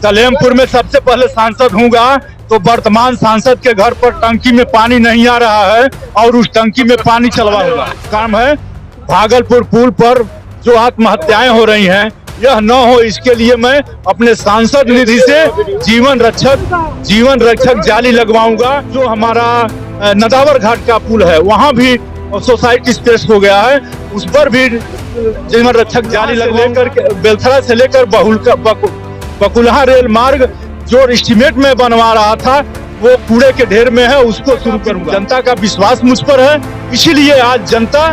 सलेमपुर में सबसे पहले सांसद हूँगा तो वर्तमान सांसद के घर पर टंकी में पानी नहीं आ रहा है और उस टंकी में पानी चलवाऊंगा। काम है भागलपुर पुल पर जो आत्महत्याएं हो रही हैं यह न हो, इसके लिए मैं अपने सांसद निधि से जीवन रक्षक जाली लगवाऊंगा। जो हमारा नदावर घाट का पुल है वहाँ भी सोसाइटी स्पेस हो गया है, उस पर भी जीवन रक्षक जाली लगवाकर बेलथरा से लेकर बकुलहा रेल मार्ग जो एस्टीमेट में बनवा रहा था वो कूड़े के ढेर में है, उसको शुरू करूंगा। जनता का विश्वास मुझ पर है, इसीलिए आज जनता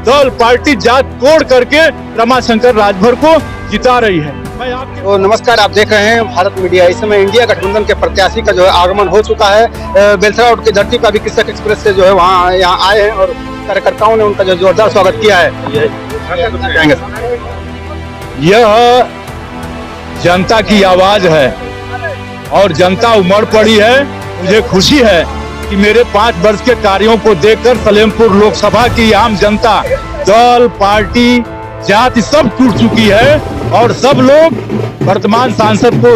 दल पार्टी जात तोड़ करके रमाशंकर राजभर को जिता रही है। तो नमस्कार, आप देख रहे हैं भारत मीडिया। इस समय इंडिया गठबंधन के प्रत्याशी का जो है आगमन हो चुका है। बेलथरा रोड की धरती का भी कृषक एक्सप्रेस से जो है वहाँ यहाँ आए हैं और कार्यकर्ताओं ने उनका जो जोरदार स्वागत किया है। यह जनता की आवाज है और जनता उमड़ पड़ी है। मुझे खुशी है कि मेरे 5 वर्ष के कार्यों को देखकर सलेमपुर लोकसभा की आम जनता दल पार्टी जाति सब टूट चुकी है और सब लोग वर्तमान सांसद को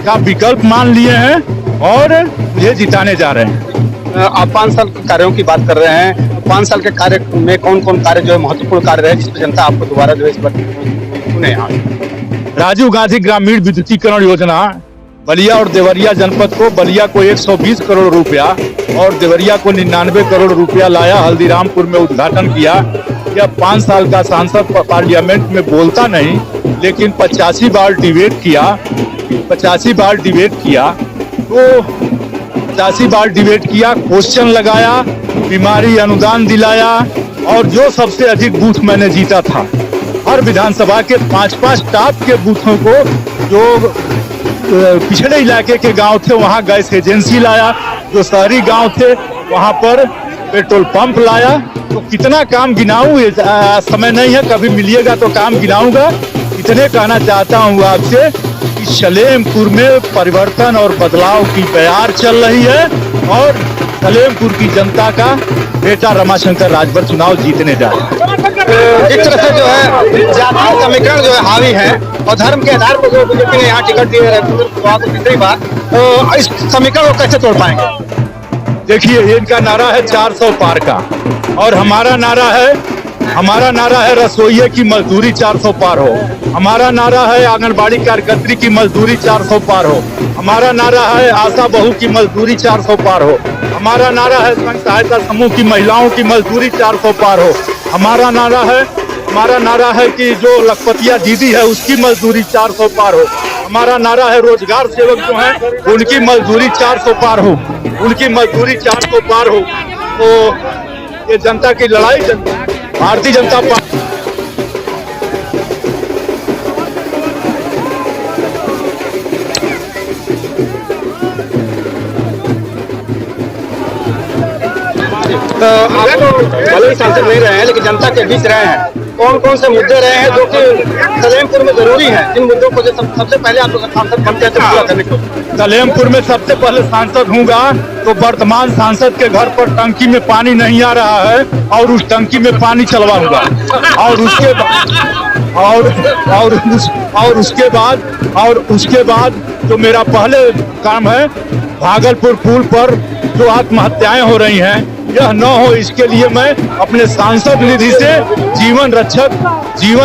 का विकल्प मान लिए हैं और मुझे जिताने जा रहे हैं। आप 5 साल के कार्यों की बात कर रहे हैं। 5 साल के कार्य में कौन कौन कार्य जो है महत्वपूर्ण कार्य रहे जिसमें जनता आपको दोबारा जो है इस बार चुने? राजीव गांधी ग्रामीण विद्युतीकरण योजना बलिया और देवरिया जनपद को, बलिया को 120 करोड़ रुपया और देवरिया को 99 करोड़ रुपया लाया, हल्दीरामपुर में उद्घाटन किया। यह 5 साल का सांसद पार्लियामेंट में बोलता नहीं लेकिन 85 बार डिबेट किया, 85 बार डिबेट किया, तो 85 बार डिबेट किया, क्वेश्चन लगाया, बीमारी अनुदान दिलाया और जो सबसे अधिक बूथ मैंने जीता था हर विधानसभा के 5-5 टॉप के बूथों को, जो पिछड़े इलाके के गांव थे वहां गैस एजेंसी लाया, जो शहरी गांव थे वहां पर पेट्रोल पंप लाया। तो कितना काम गिनाऊं, समय नहीं है, कभी मिलिएगा तो काम गिनाऊंगा। इतने कहना चाहता हूं आपसे कि सलेमपुर में परिवर्तन और बदलाव की बयार चल रही है और सलेमपुर की जनता का बेटा रमाशंकर राजभर चुनाव जीतने जा रहे हैं। एक तरह से जो है जातीय समीकरण जो है हावी है और धर्म के आधार पर जो बीजेपी ने यहाँ टिकट दिए तीसरी बार, तो इस समीकरण को कैसे तोड़ पाएंगे? देखिए, इनका नारा है 400 पार का और हमारा नारा है रसोइये की मजदूरी 400 पार हो। हमारा नारा है आंगनबाड़ी कार्यकर्त्री की मजदूरी 400 पार हो। हमारा नारा है आशा बहू की मजदूरी 400 पार हो। हमारा नारा है स्वयं सहायता समूह की महिलाओं की मजदूरी 400 पार हो। हमारा नारा है कि जो लखपतिया दीदी है उसकी मजदूरी 400 पार हो। हमारा नारा है रोजगार सेवक जो है उनकी मजदूरी 400 पार हो, उनकी मजदूरी 400 पार हो। तो ये जनता की लड़ाई भारतीय जनता पार्टी तो आप भले ही सांसद नहीं रहे हैं लेकिन जनता के बीच रहे हैं। कौन कौन से मुद्दे रहे हैं जो कि सलेमपुर में जरूरी है, जिन मुद्दों को जो सबसे पहले आप सांसद बनते हैं पूरा करने को? सलेमपुर में सबसे पहले सांसद हूँगा तो वर्तमान सांसद के घर पर टंकी में पानी नहीं आ रहा है और उस टंकी में पानी चलवाऊंगा और उसके बाद जो मेरा पहले काम है भागलपुर पुल पर जो आत्महत्याएं हो रही हैं यह न हो, इसके लिए मैं अपने सांसद निधि से जीवन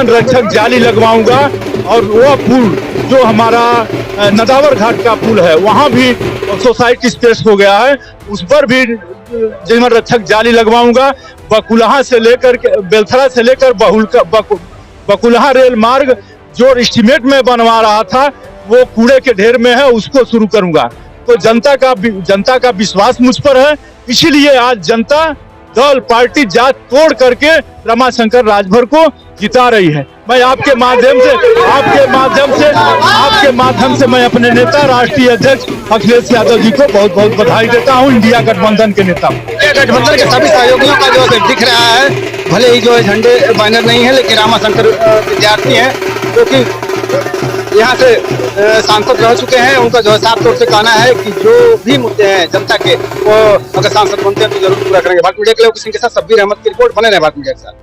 रक्षक जाली लगवाऊंगा। और वह पुल जो हमारा नदावर घाट का पुल है वहाँ भी सोसाइटी स्पेस हो गया है, उस पर भी जीवन रक्षक जाली लगवाऊंगा। बकुलहा से लेकर बेलथरा से लेकर बकुलहा रेल मार्ग जो एस्टीमेट में बनवा रहा था वो कूड़े के ढेर में है, उसको शुरू करूंगा। तो जनता का विश्वास मुझ पर है, इसीलिए आज जनता दल पार्टी जात तोड़ करके रमाशंकर राजभर को जिता रही है। मैं आपके माध्यम से मैं अपने नेता राष्ट्रीय अध्यक्ष अखिलेश यादव जी को बहुत बहुत बधाई देता हूं, इंडिया गठबंधन के नेता। गठबंधन के सभी सहयोगियों का जो दिख रहा है, भले ही जो है झंडे बैनर नहीं है लेकिन रमाशंकर विद्यार्थी हैं जो कि यहाँ से सांसद रह चुके हैं। उनका जो है साफ तौर से कहना है कि जो भी मुद्दे हैं जनता के वो अगर सांसद बनते हैं तो जरूर पूरा करेंगे। भारत मीडिया के लिए किसी के साथ शब्बीर अहमद की रिपोर्ट, बने रहे भारत मीडिया के साथ।